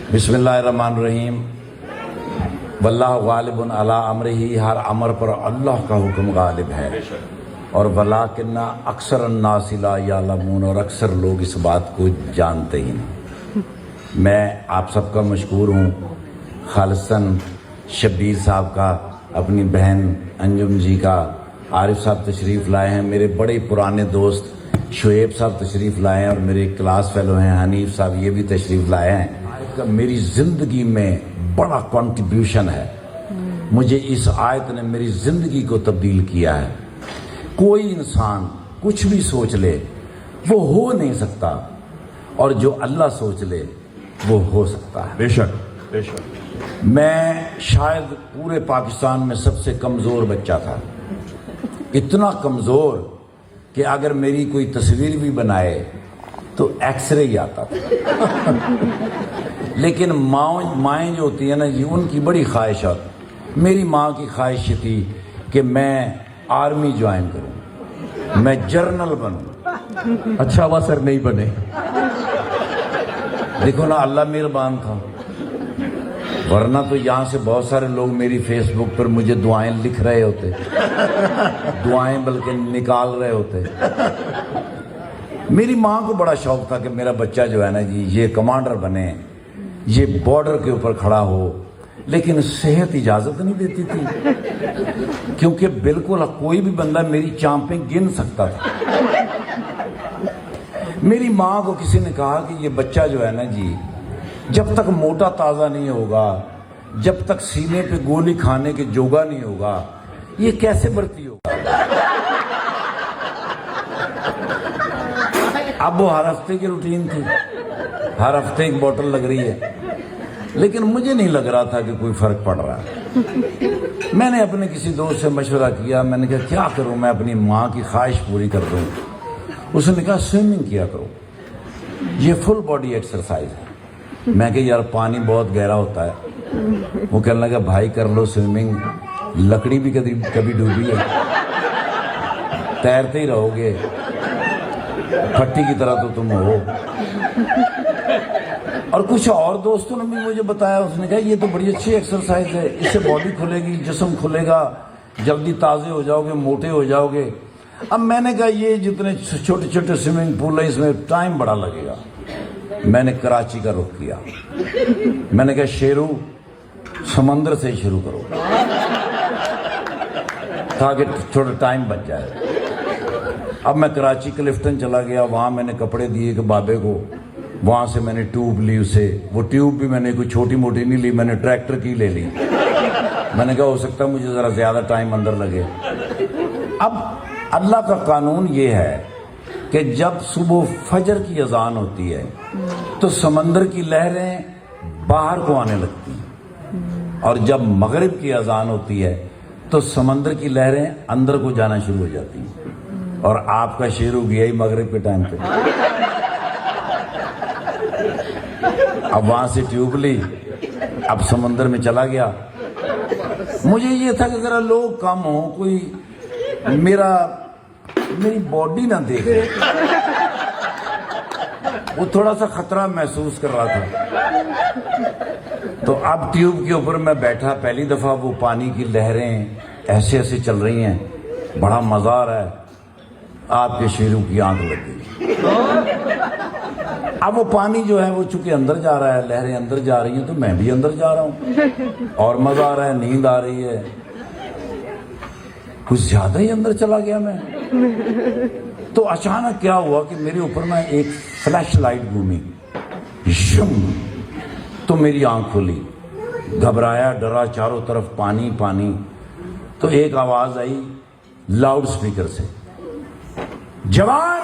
बिस्मिल्लाहिर्रहमानिर्रहीम। वल्लाहु गालिबुन अला अमरिही, हर अमर पर अल्लाह का हुक्म गालिब है। और वलाकिन्ना अक्सर अन्नास ला यालमून, और अक्सर लोग इस बात को जानते ही नहीं। मैं आप सबका मशकूर हूँ, खालिसन शब्बीर साहब का, अपनी बहन अंजुम जी का, आरिफ साहब तशरीफ़ लाए हैं, मेरे बड़े पुराने दोस्त शुएब साहब तशरीफ़ लाए हैं, और मेरे क्लास फेलो हैं हनीफ साहब, ये भी तशरीफ़ लाए हैं। मेरी ज़िंदगी में बड़ा कंट्रीब्यूशन है। मुझे इस आयत ने मेरी ज़िंदगी को तब्दील किया है। कोई इंसान कुछ भी सोच ले वो हो नहीं सकता, और जो अल्लाह सोच ले वो हो सकता है। बेशक बेशक। मैं शायद पूरे पाकिस्तान में सबसे कमज़ोर बच्चा था, इतना कमज़ोर कि अगर मेरी कोई तस्वीर भी बनाए तो एक्सरे ही आता था। लेकिन माएँ जो होती हैं ना जी, उनकी बड़ी ख्वाहिशात। मेरी माँ की ख्वाहिश थी कि मैं आर्मी ज्वाइन करूं, मैं जर्नल बनूं। अच्छा हुआ सर नहीं बने। देखो ना, अल्लाह मेहरबान था, वरना तो यहाँ से बहुत सारे लोग मेरी फेसबुक पर मुझे दुआएं लिख रहे होते, दुआएं बल्कि निकाल रहे होते। मेरी माँ को बड़ा शौक था कि मेरा बच्चा जो है ना जी, ये कमांडर बने, ये बॉर्डर के ऊपर खड़ा हो, लेकिन सेहत इजाज़त नहीं देती थी, क्योंकि बिल्कुल कोई भी बंदा मेरी चांपें गिन सकता था। मेरी माँ को किसी ने कहा कि ये बच्चा जो है ना जी, जब तक मोटा ताज़ा नहीं होगा, जब तक सीने पे गोली खाने के जोगा नहीं होगा, ये कैसे भर्ती होगा। अब वो हर हफ्ते की रूटीन थी, हर हफ्ते एक बोतल लग रही है, लेकिन मुझे नहीं लग रहा था कि कोई फर्क पड़ रहा है। मैंने अपने किसी दोस्त से मशवरा किया, मैंने कहा क्या करूं मैं अपनी माँ की ख्वाहिश पूरी कर दूं। उसने कहा स्विमिंग किया करो, ये फुल बॉडी एक्सरसाइज है। मैं कहा यार पानी बहुत गहरा होता है। वो कहने लगा भाई कर लो स्विमिंग, लकड़ी भी कभी डूबी है, तैरते ही रहोगे, फट्टी की तरह तो तुम हो। और कुछ और दोस्तों ने भी मुझे बताया, उसने कहा ये तो बड़ी अच्छी एक्सरसाइज है, इससे बॉडी खुलेगी, जिस्म खुलेगा, जल्दी ताज़े हो जाओगे, मोटे हो जाओगे। अब मैंने कहा ये जितने छोटे छोटे स्विमिंग पूल है इसमें टाइम बड़ा लगेगा। मैंने कराची का रुख किया, मैंने कहा शेरू समंदर से शुरू करो ताकि थोड़ा टाइम बच जाए। अब मैं कराची क्लिफ्टन चला गया, वहाँ मैंने कपड़े दिए कि बाबे को, वहाँ से मैंने ट्यूब ली उसे। वो ट्यूब भी मैंने कोई छोटी मोटी नहीं ली, मैंने ट्रैक्टर की ले ली। मैंने कहा हो सकता है मुझे ज़रा ज़्यादा टाइम अंदर लगे। अब अल्लाह का कानून ये है कि जब सुबह फजर की अजान होती है तो समंदर की लहरें बाहर को आने लगती हैं, और जब मगरिब की अजान होती है तो समंदर की लहरें अंदर को जाना शुरू हो जाती हैं। और आपका शेरू गया ही मगरिब के टाइम पे। अब वहां से ट्यूब ली, अब समंदर में चला गया। मुझे ये था कि जरा लोग कम हो, कोई मेरी बॉडी ना देखे, वो थोड़ा सा खतरा महसूस कर रहा था। तो अब ट्यूब के ऊपर मैं बैठा, पहली दफा वो पानी की लहरें ऐसे ऐसे चल रही हैं, बड़ा मजा आ रहा है। आपके शेरू की आंख लग गई। अब वो पानी जो है वो चूंकि अंदर जा रहा है, लहरें अंदर जा रही हैं, तो मैं भी अंदर जा रहा हूँ और मजा आ रहा है, नींद आ रही है। कुछ ज्यादा ही अंदर चला गया मैं। तो अचानक क्या हुआ कि मेरे ऊपर ना एक फ्लैश लाइट घूमी, तो मेरी आंख खुली, घबराया, डरा, चारों तरफ पानी पानी। तो एक आवाज आई लाउड स्पीकर से, जवान।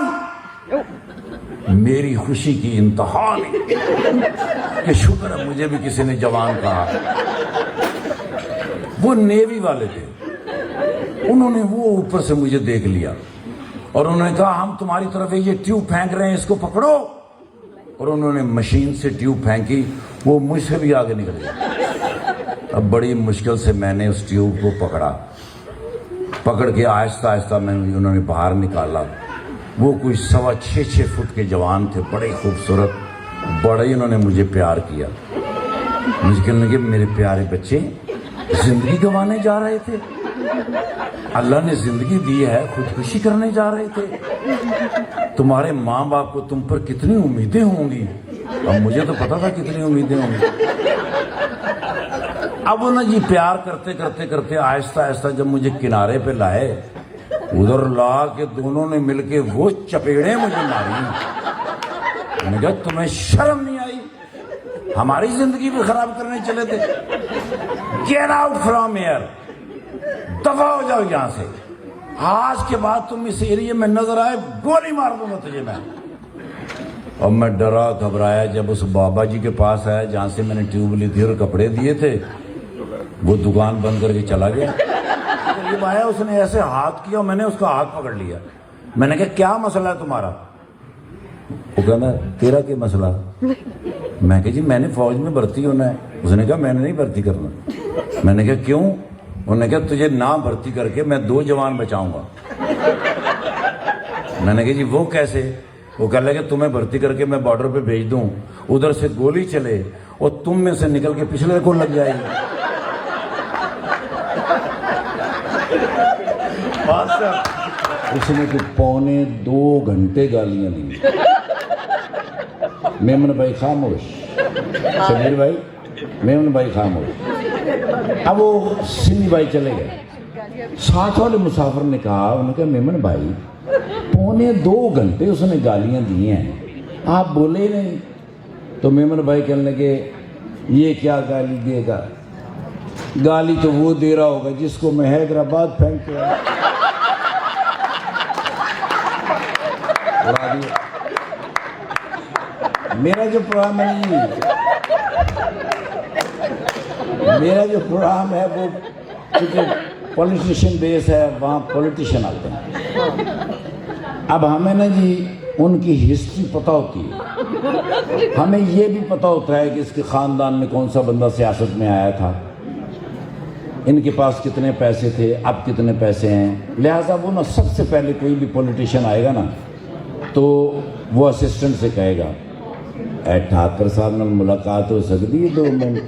मेरी खुशी की इंतहा नहीं कि शुक्र है मुझे भी किसी ने जवान कहा। वो नेवी वाले थे, उन्होंने वो ऊपर से मुझे देख लिया और उन्होंने कहा हम तुम्हारी तरफ ये ट्यूब फेंक रहे हैं, इसको पकड़ो। और उन्होंने मशीन से ट्यूब फेंकी, वो मुझसे भी आगे निकल गया। अब बड़ी मुश्किल से मैंने उस ट्यूब को पकड़ के आहिस्ता आहिस्ता मैंने उन्होंने बाहर निकाला। वो कोई 6.25 फुट के जवान थे, बड़े खूबसूरत, बड़े ही उन्होंने मुझे प्यार किया। مجھے کہنے لگے میرے پیارے بچے زندگی گنوانے جا رہے تھے, اللہ نے زندگی دی ہے, خودکشی کرنے جا رہے تھے. تمہارے ماں باپ کو تم پر کتنی امیدیں ہوں گی, اب مجھے تو پتا تھا کتنی امیدیں ہوں گی. اب انہوں نے جی پیار کرتے کرتے کرتے آہستہ آہستہ جب مجھے کنارے پہ لائے, ادھر لا کے دونوں نے مل کے وہ چپیڑیں مجھے ماری. میں نے کہا تمہیں شرم نہیں آئی, ہماری زندگی بھی خراب کرنے چلے تھے. گیٹ آؤٹ فرام ہیئر, دفع ہو جاؤ یہاں سے, آج کے بعد تم اس ایریے میں نظر آئے گولی مار دوں گا تجھے میں. اور میں ڈرا گھبرایا جب اس بابا جی کے پاس آیا جہاں سے میں نے ٹیوب لی تھی اور کپڑے دیے تھے, وہ دکان بند کر کے چلا گیا. جب آیا اس نے ایسے ہاتھ کیا, میں نے اس کا ہاتھ پکڑ لیا. میں نے کہا کیا مسئلہ ہے تمہارا؟ وہ کہنا تیرا کیا مسئلہ؟ میں کہا جی میں نے فوج میں بھرتی ہونا ہے. اس نے کہا میں نے نہیں بھرتی کرنا. میں نے کہا کیوں؟ انہوں نے کہا تجھے نہ بھرتی کر کے میں 2 جوان بچاؤں گا. میں نے کہا جی وہ کیسے؟ وہ کہہ لگے تمہیں بھرتی کر کے میں بارڈر پہ بھیج دوں, ادھر سے گولی چلے اور تم میں سے نکل کے پچھلے کو لگ جائے گی. اس نے کہ 1.25 گھنٹے گالیاں دی. میمن بھائی خاموش, شبیر بھائی, میمن بھائی خاموش. اب وہ سندھی بھائی چلے گئے. ساتھ والے مسافر نے کہا, انہوں نے کہا میمن بھائی 1.25 گھنٹے اس نے گالیاں دی ہیں, آپ بولے نہیں. تو میمن بھائی کہنے لگے یہ کیا گالی دے گا, گالی تو وہ دے رہا ہوگا جس کو میں حیدرآباد پھینک کے آیا. میرا جو پروگرام ہے میرا جو پروگرام ہے وہ کیونکہ پولیٹیشین بیس ہے, وہاں پولیٹیشین آتے ہیں. اب ہمیں نا جی ان کی ہسٹری پتہ ہوتی ہے, ہمیں یہ بھی پتہ ہوتا ہے کہ اس کے خاندان میں کون سا بندہ سیاست میں آیا تھا, ان کے پاس کتنے پیسے تھے, اب کتنے پیسے ہیں. لہٰذا وہ نا سب سے پہلے کوئی بھی پولیٹیشین آئے گا نا تو وہ اسسٹنٹ سے کہے گا اے ٹھاکر صاحب نے ملاقات ہو سکتی ہے 2 منٹ,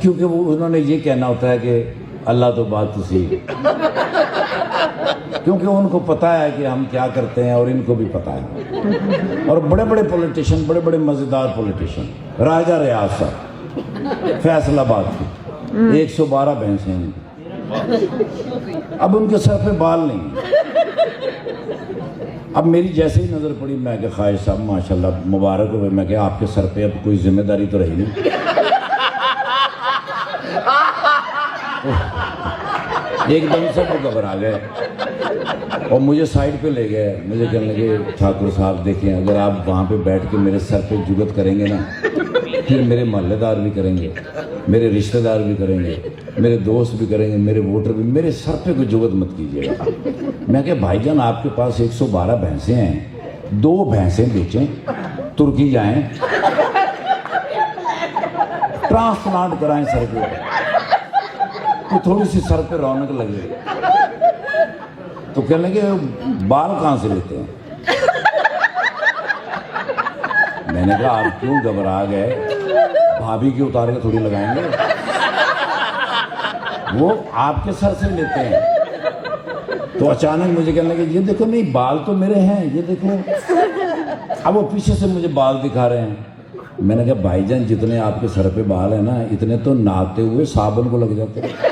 کیونکہ وہ انہوں نے یہ کہنا ہوتا ہے کہ اللہ تو بات سی, کیونکہ ان کو پتہ ہے کہ ہم کیا کرتے ہیں اور ان کو بھی پتہ ہے. اور بڑے بڑے پولیٹیشین, بڑے بڑے مزیدار پولیٹیشین, راجہ ریاض صاحب فیصل آباد کی 112 بھینسیں ہیں, اب ان کے سر پہ بال نہیں. اب میری جیسے ہی نظر پڑی, میں کہ خواجہ صاحب ماشاءاللہ مبارک ہوئے. میں کہ آپ کے سر پہ اب کوئی ذمہ داری تو رہی نہیں. ایک دم سے وہ گھبرا گئے اور مجھے سائڈ پہ لے گئے. مجھے کہنے لگے ٹھاکر صاحب دیکھیں, اگر آپ وہاں پہ بیٹھ کے میرے سر پہ جگت کریں گے نا, پھر میرے محلے دار بھی کریں گے, میرے رشتہ دار بھی کریں گے, میرے دوست بھی کریں گے, میرے ووٹر بھی. میرے سر پہ کوئی جگت مت کیجیے گا. میں کہ بھائی جان آپ کے پاس 112 بھینسیں ہیں, 2 بھینسیں بیچیں, ترکی جائیں, ٹرانسپلانٹ کرائیں سر پہ, تو تھوڑی سی سر پہ رونق لگے. تو کہنے لگے بال کہاں سے لیتے ہیں؟ میں نے کہا آپ کیوں گھبرا گئے, بھابھی کے اتار کے تھوڑی لگائیں گے, وہ آپ کے سر سے لیتے ہیں. تو اچانک مجھے کہنے لگے یہ دیکھو, نہیں بال تو میرے ہیں, یہ دیکھو. اب وہ پیچھے سے مجھے بال دکھا رہے ہیں. میں نے کہا بھائی جان جتنے آپ کے سر پہ بال ہیں نا, اتنے تو نہاتے ہوئے صابن کو لگ جاتے ہیں.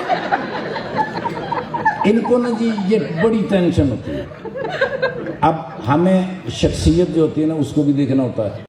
ان کو نا جی یہ بڑی ٹینشن ہوتی ہے. اب ہمیں شخصیت جو ہوتی ہے نا اس کو بھی دیکھنا ہوتا ہے.